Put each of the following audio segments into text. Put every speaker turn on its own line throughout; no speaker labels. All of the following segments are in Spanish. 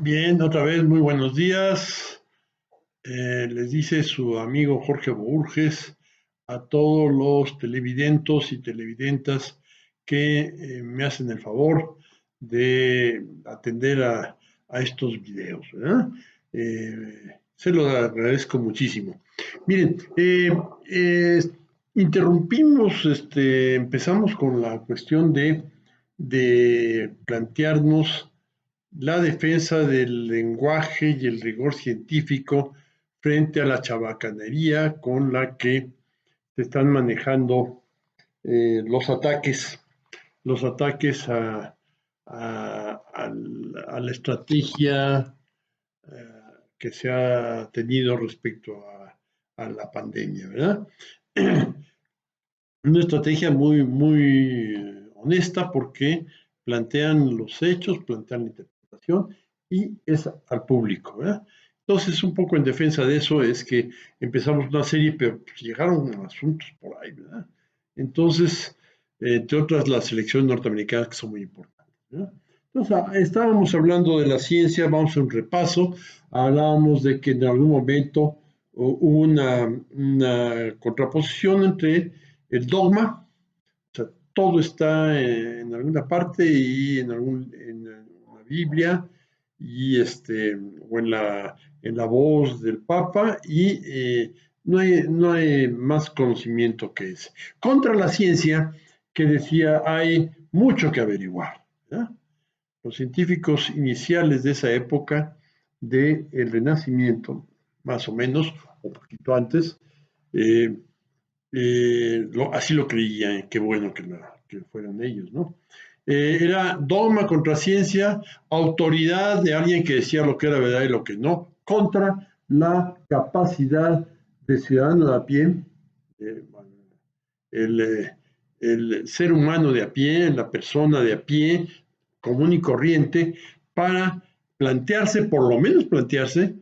Bien, otra vez, muy buenos días. Les dice su amigo Jorge Borges a todos los televidentes y televidentas que me hacen el favor de atender a estos videos, ¿verdad? Se los agradezco muchísimo. Miren, eh, interrumpimos, empezamos con la cuestión de plantearnos la defensa del lenguaje y el rigor científico frente a la chabacanería con la que se están manejando los ataques a la estrategia que se ha tenido respecto a la pandemia, ¿verdad? Una estrategia muy honesta porque plantean los hechos, plantean la interpretación y es al público, ¿verdad? Entonces, un poco en defensa de eso es que empezamos una serie, pero pues, llegaron asuntos por ahí, ¿verdad? Entonces, entre otras, las elecciones norteamericanas que son muy importantes, ¿verdad? Entonces, estábamos hablando de la ciencia, vamos a un repaso, hablábamos de que en algún momento hubo una contraposición entre el dogma, o sea, todo está en alguna parte y en la Biblia y o en la voz del Papa y no hay más conocimiento que ese. Contra la ciencia que decía hay mucho que averiguar, ¿verdad? Los científicos iniciales de esa época del Renacimiento, más o menos, o poquito antes, eh, así lo creían, qué bueno que fueran ellos, ¿no? Era dogma contra ciencia, autoridad de alguien que decía lo que era verdad y lo que no, contra la capacidad de ciudadano de a pie, eh, el, el ser humano de a pie, la persona de a pie, común y corriente, para plantearse, por lo menos plantearse,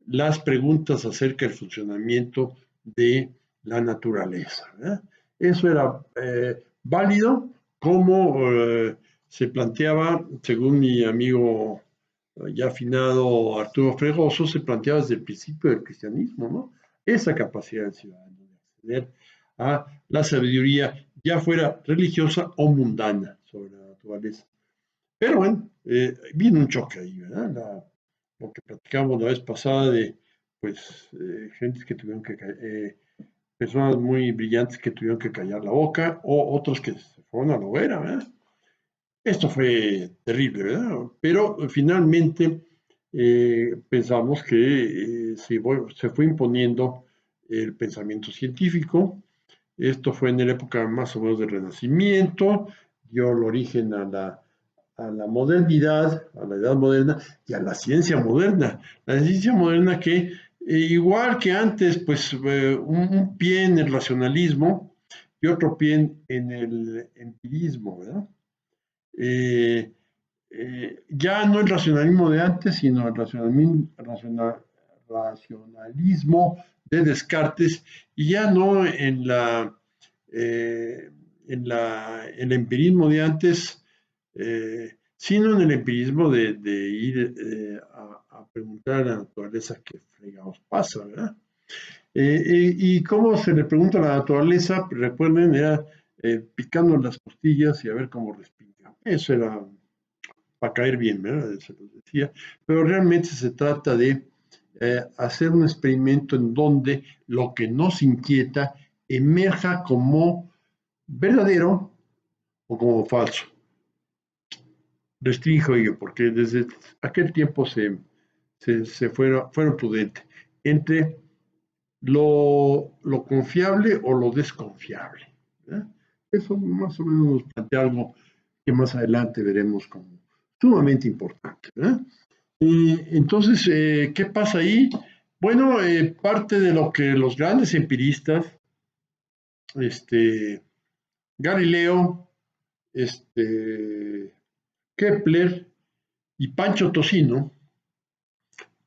las preguntas acerca del funcionamiento de la naturaleza, ¿verdad? Eso era válido como se planteaba, según mi amigo ya afinado Arturo Fregoso, se planteaba desde el principio del cristianismo, ¿no? Esa capacidad del ciudadano de acceder a la sabiduría, ya fuera religiosa o mundana, sobre la naturaleza. Pero bueno, viene un choque ahí, ¿verdad? Lo que platicamos la vez pasada de, pues, gentes que tuvieron personas muy brillantes que tuvieron que callar la boca, o otros que se fueron a la hoguera, ¿verdad? Esto fue terrible, ¿verdad? Pero finalmente pensamos que se fue imponiendo el pensamiento científico. Esto fue en la época más o menos del Renacimiento, dio el origen a la modernidad, a la edad moderna y a la ciencia moderna. La ciencia moderna que, igual que antes, pues un pie en el racionalismo y otro pie en el empirismo, ¿verdad? Eh, ya no el racionalismo de antes, sino el racionalismo de Descartes, y ya no eh, el empirismo de antes, sino en el empirismo de ir a preguntar a la naturaleza qué fregados pasa, ¿verdad? Y cómo se le pregunta a la naturaleza, recuerden, era picando las costillas y a ver cómo respinga. Eso era para caer bien, ¿verdad? Se los decía. Pero realmente se trata de hacer un experimento en donde lo que nos inquieta emerja como verdadero o como falso. Restringo yo, porque desde aquel tiempo se fueron prudentes entre lo confiable o lo desconfiable, ¿verdad? Eso más o menos nos plantea algo que más adelante veremos como sumamente importante, ¿verdad? Entonces, ¿qué pasa ahí? Bueno, parte de lo que los grandes empiristas, este, Galileo, este, Kepler y Pancho Tocino,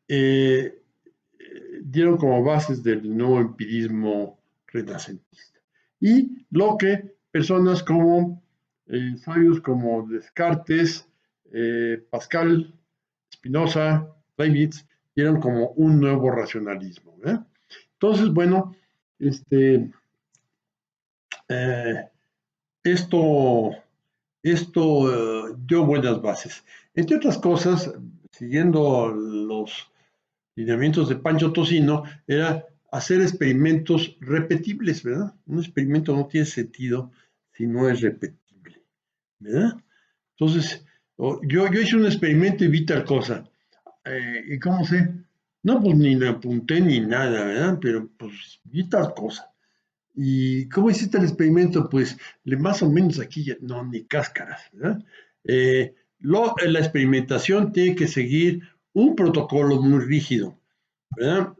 eh, dieron como bases del nuevo empirismo renacentista. Y lo que personas como sabios como Descartes, Pascal, Spinoza, Leibniz, dieron como un nuevo racionalismo. Entonces, bueno, eh, esto, esto dio buenas bases. Entre otras cosas, siguiendo los lineamientos de Pancho Tocino, era hacer experimentos repetibles, ¿verdad? Un experimento no tiene sentido si no es repetible, ¿verdad? Entonces, yo hice un experimento y vi tal cosa. ¿Y cómo sé? No, pues ni le apunté ni nada, ¿verdad? Pero pues vi tal cosa. ¿Y cómo hiciste el experimento? Pues más o menos aquí, no, ni cáscaras, ¿verdad? La experimentación tiene que seguir un protocolo muy rígido, ¿verdad?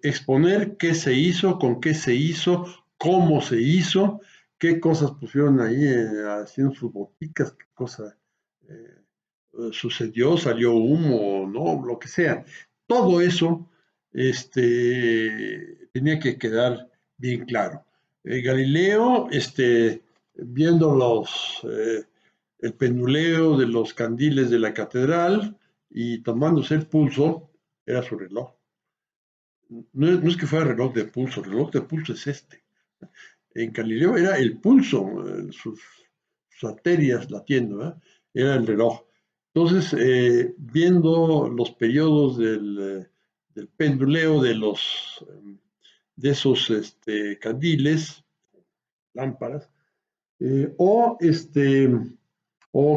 Exponer qué se hizo, con qué se hizo, cómo se hizo, qué cosas pusieron ahí haciendo sus boticas, qué cosa sucedió, salió humo, no, lo que sea. Todo eso tenía que quedar bien claro. Galileo, viendo el penduleo de los candiles de la catedral y tomándose el pulso, era su reloj. No es que fuera reloj de pulso es este. En Galileo era el pulso, sus arterias latiendo, ¿eh? Era el reloj. Entonces, viendo los periodos del penduleo de esos candiles, lámparas, o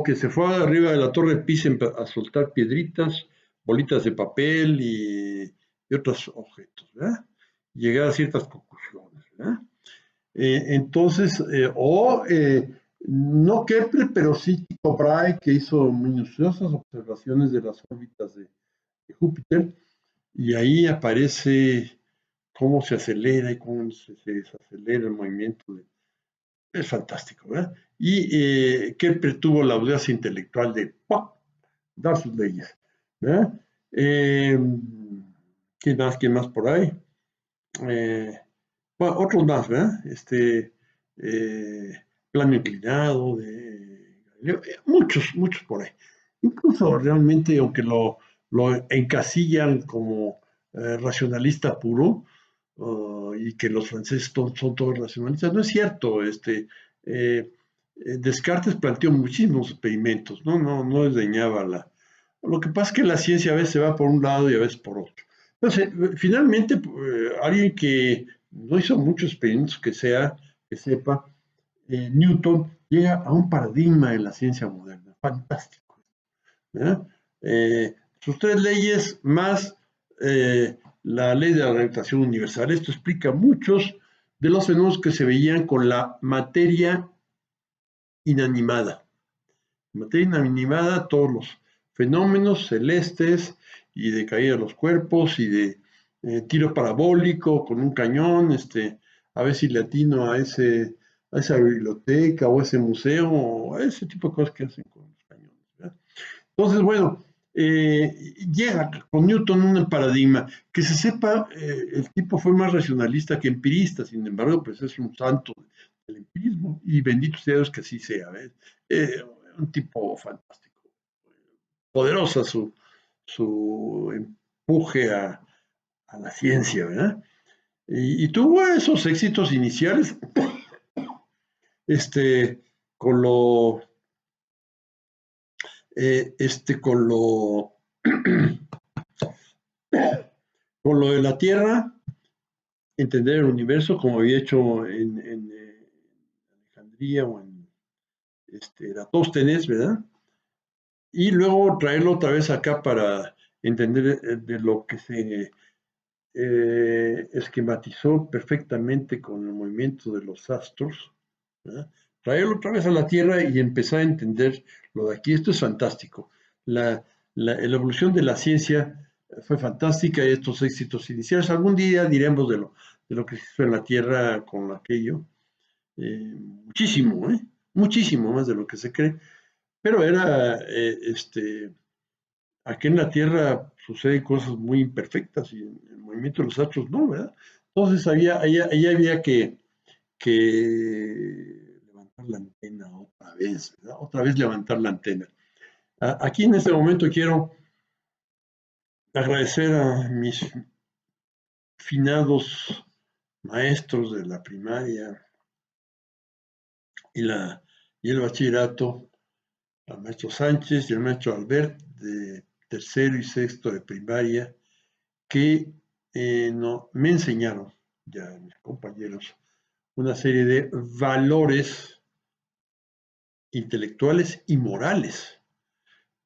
que se fue arriba de la torre de Pisa a soltar piedritas, bolitas de papel y otros objetos, ¿verdad? Llegar a ciertas conclusiones, ¿verdad? No Kepler, pero sí Tycho Brahe, que hizo minuciosas observaciones de las órbitas de Júpiter, y ahí aparece cómo se acelera y cómo se desacelera el movimiento. Es fantástico, ¿verdad? Y Kepler tuvo la audacia intelectual de ¡pum!, dar sus leyes, ¿verdad? ¿Quién más por ahí? Bueno, otros más, ¿verdad? Eh, Plano inclinado, muchos por ahí. Incluso realmente, aunque lo encasillan como racionalista puro, y que los franceses son todos racionalistas, no es cierto. Descartes planteó muchísimos experimentos, no desdeñaba Lo que pasa es que la ciencia a veces va por un lado y a veces por otro. Entonces, finalmente, alguien que no hizo muchos experimentos que sepa, Newton llega a un paradigma de la ciencia moderna, fantástico, ¿verdad? Sus tres leyes más la ley de la gravitación universal. Esto explica muchos de los fenómenos que se veían con la materia inanimada. Materia inanimada, todos los fenómenos celestes y de caída de los cuerpos y de tiro parabólico con un cañón, a ver si le atino a esa biblioteca o ese museo, o ese tipo de cosas que hacen con los cañones, ¿verdad? Entonces, bueno, llega con Newton un paradigma. Que se sepa, el tipo fue más racionalista que empirista, sin embargo, pues es un santo del empirismo, y bendito sea Dios que así sea, ¿ves? Un tipo fantástico, poderosa su empuje a la ciencia, ¿verdad? Y tuvo esos éxitos iniciales, este, con lo, con lo, con lo de la Tierra, entender el universo como había hecho en Alejandría o en Eratóstenes, ¿verdad? Y luego traerlo otra vez acá para entender de lo que se esquematizó perfectamente con el movimiento de los astros, ¿verdad? Traerlo otra vez a la Tierra y empezar a entender lo de aquí. Esto es fantástico. La evolución de la ciencia fue fantástica y estos éxitos iniciales. Algún día diremos de lo que se hizo en la Tierra con aquello. Muchísimo, muchísimo más de lo que se cree. Pero aquí en la Tierra suceden cosas muy imperfectas y en el movimiento de los astros no, ¿verdad? Entonces ahí había que levantar la antena otra vez, ¿verdad? Otra vez levantar la antena. Aquí en este momento quiero agradecer a mis finados maestros de la primaria y, y el bachillerato, al maestro Sánchez y al maestro Albert de tercero y sexto de primaria, que no, me enseñaron, ya mis compañeros, una serie de valores intelectuales y morales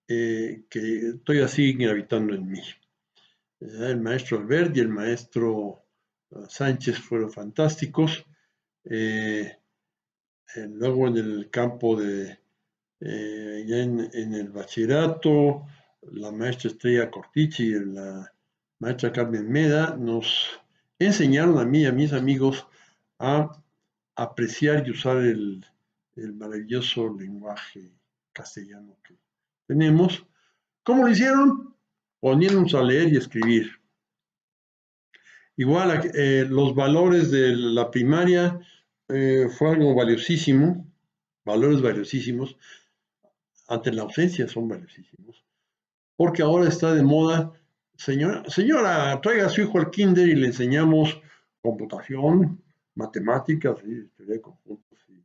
que todavía siguen gravitando en mí. El maestro Albert y el maestro Sánchez fueron fantásticos. Luego en el campo de, ya en el bachillerato, la maestra Estrella Cortichi y la maestra Carmen Meda nos enseñaron a mí y a mis amigos a apreciar y usar el maravilloso lenguaje castellano que tenemos. ¿Cómo lo hicieron? Poniéndonos a leer y escribir. Igual, los valores de la primaria fue algo valiosísimo, valores valiosísimos, ante la ausencia son valiosísimos, porque ahora está de moda, señora, traiga a su hijo al kinder y le enseñamos computación, matemáticas, y teoría de conjuntos, y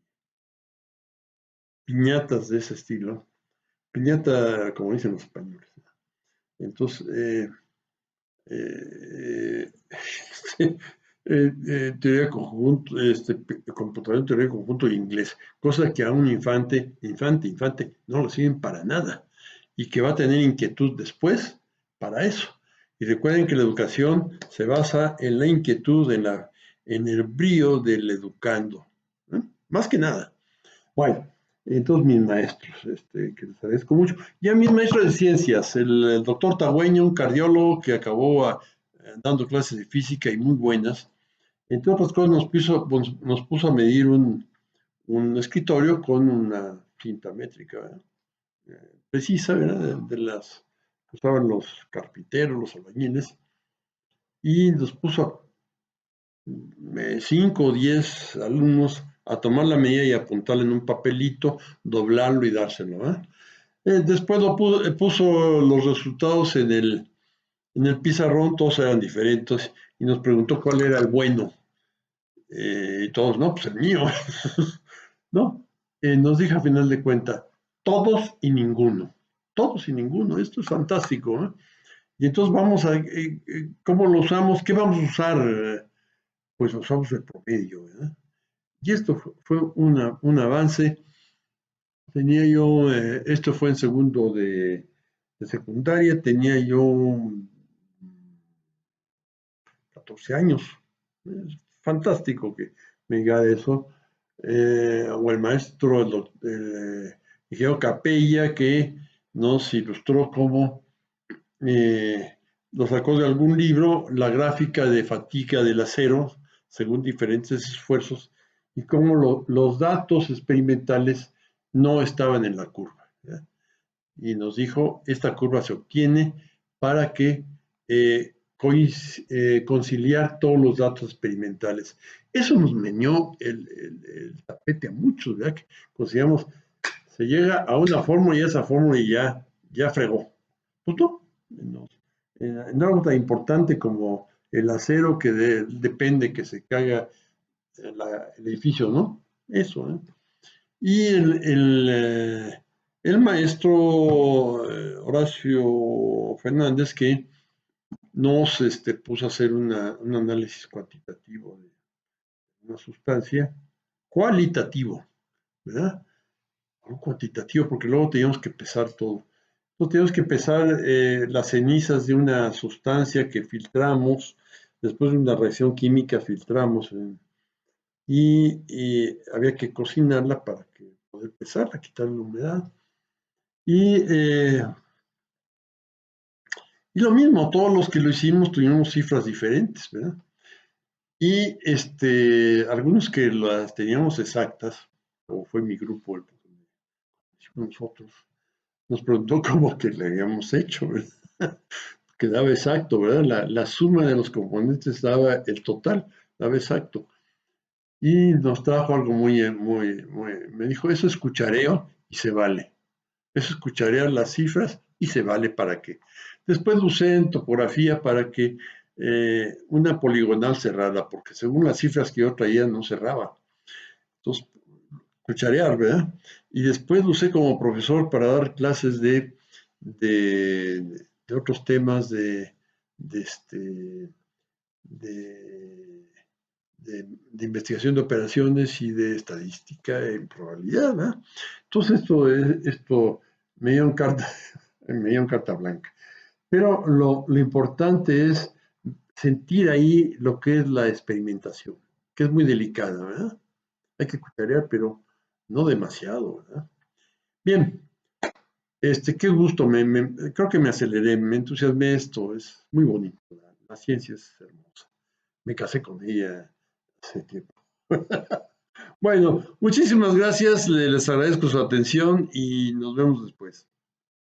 piñatas de ese estilo, piñata como dicen los españoles. Entonces, eh, teoría de conjunto, computación, teoría de conjunto y inglés, cosa que a un infante, no lo sirven para nada y que va a tener inquietud después para eso. Y recuerden que la educación se basa en la inquietud, en el brío del educando, ¿eh? Más que nada. Bueno, entonces mis maestros, que les agradezco mucho. Y a mis maestros de ciencias, el doctor Tagüeño, un cardiólogo que acabó dando clases de física y muy buenas. Entre otras cosas, nos puso a medir un escritorio con una cinta métrica, ¿verdad? Precisa, ¿verdad? De las que usaban los carpinteros, los albañiles, y nos puso 5 o 10 alumnos a tomar la medida y apuntarla en un papelito, doblarlo y dárselo, ¿eh? Después puso los resultados en el pizarrón, todos eran diferentes, y nos preguntó cuál era el bueno. Y todos, no, pues el mío. ¿No? Nos dijo a final de cuentas, todos y ninguno. Todos y ninguno. Esto es fantástico, ¿eh? Y entonces vamos a, ¿cómo lo usamos? ¿Qué vamos a usar? Pues usamos el promedio, ¿verdad? Y esto fue un avance. Tenía yo, esto fue en segundo de secundaria, tenía yo 14 años. Es fantástico que me diga eso. O el maestro, el ingeniero Capella, que nos ilustró cómo lo sacó de algún libro, la gráfica de fatiga del acero, según diferentes esfuerzos, y cómo los datos experimentales no estaban en la curva, ¿ya? Y nos dijo, esta curva se obtiene para que conciliar todos los datos experimentales. Eso nos meñó el tapete a muchos, ¿verdad? Que consideramos, se llega a una fórmula y esa fórmula y ya fregó. Pues no, en algo tan importante como el acero que depende que se caiga el edificio, ¿no? Eso, ¿eh? Y el maestro Horacio Fernández, que nos puso a hacer un análisis cuantitativo de una sustancia, cualitativo, ¿verdad? No cuantitativo, porque luego teníamos que pesar todo. Entonces teníamos que pesar las cenizas de una sustancia que filtramos, después de una reacción química filtramos, y había que cocinarla para poder pesarla, quitarle la humedad. Y lo mismo, todos los que lo hicimos tuvimos cifras diferentes, ¿verdad? Y algunos que las teníamos exactas, o fue mi grupo el que nosotros, nos preguntó cómo que le habíamos hecho, ¿verdad? Que daba exacto, ¿verdad? La suma de los componentes daba el total, daba exacto. Y nos trajo algo muy, me dijo, eso es cuchareo y se vale. Eso es cucharear las cifras y se vale para qué. Después lo usé en topografía para que una poligonal cerrada, porque según las cifras que yo traía no cerraba. Entonces, cucharear, ¿verdad? Y después lo usé como profesor para dar clases de, de otros temas de, este, de, de investigación de operaciones y de estadística en probabilidad, ¿verdad? Entonces esto me dio en carta, me dio en carta blanca. Pero lo importante es sentir ahí lo que es la experimentación, que es muy delicada, ¿verdad? Hay que cucharear, pero no demasiado, ¿verdad? Bien, qué gusto, creo que me aceleré, me entusiasmé esto, es muy bonito, la ciencia es hermosa. Me casé con ella hace tiempo. Bueno, muchísimas gracias, les agradezco su atención y nos vemos después.